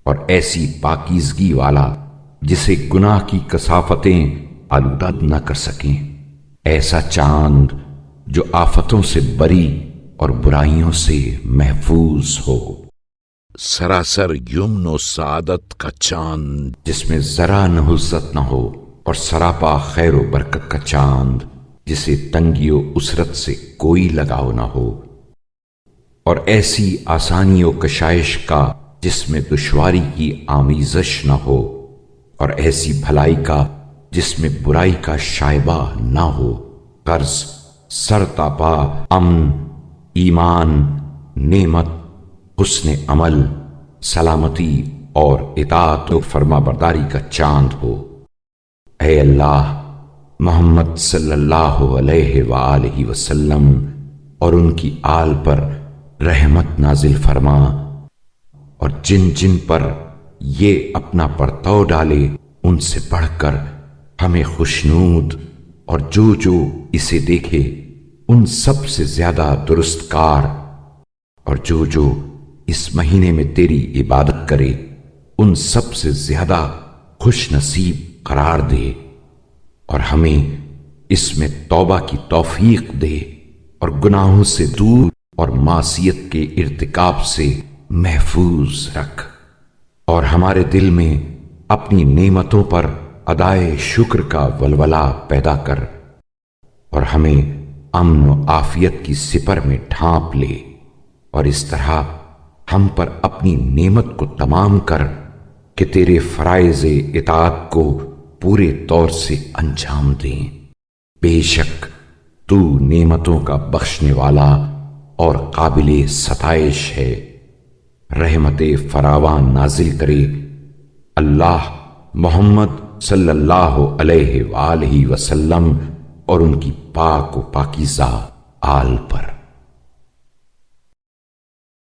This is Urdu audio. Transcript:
اور ایسی پاکیزگی والا جسے گناہ کی کثافتیں آلودہ نہ کر سکیں، ایسا چاند جو آفتوں سے بری اور برائیوں سے محفوظ ہو، سراسر یمن و سعادت کا چاند جس میں ذرا نحوست نہ ہو، اور سراپا خیر و برکت کا چاند جسے تنگی و اسرت سے کوئی لگاؤ نہ ہو، اور ایسی آسانی و کشائش کا جس میں دشواری کی آمیزش نہ ہو، اور ایسی بھلائی کا جس میں برائی کا شائبہ نہ ہو، قرض، سرتاپا امن، ایمان، نعمت، حسن عمل، سلامتی اور اطاعت و فرما برداری کا چاند ہو۔ اے اللہ، محمد صلی اللہ علیہ وآلہ وسلم اور ان کی آل پر رحمت نازل فرما، اور جن جن پر یہ اپنا پرتو ڈالے ان سے بڑھ کر ہمیں خوشنود، اور جو جو اسے دیکھے ان سب سے زیادہ درست کار، اور جو جو اس مہینے میں تیری عبادت کرے ان سب سے زیادہ خوش نصیب قرار دے، اور ہمیں اس میں توبہ کی توفیق دے، اور گناہوں سے دور اور معصیت کے ارتکاب سے محفوظ رکھ، اور ہمارے دل میں اپنی نعمتوں پر ادائے شکر کا ولولہ پیدا کر، اور ہمیں امن و عافیت کی سپر میں ڈھانپ لے، اور اس طرح ہم پر اپنی نعمت کو تمام کر کہ تیرے فرائض اطاعت کو پورے طور سے انجام دیں۔ بے شک تو نعمتوں کا بخشنے والا اور قابل ستائش ہے۔ رحمت فراواں نازل کرے اللہ محمد صلی اللہ علیہ وآلہ وسلم اور ان کی پاک و پاکیزہ آل پر۔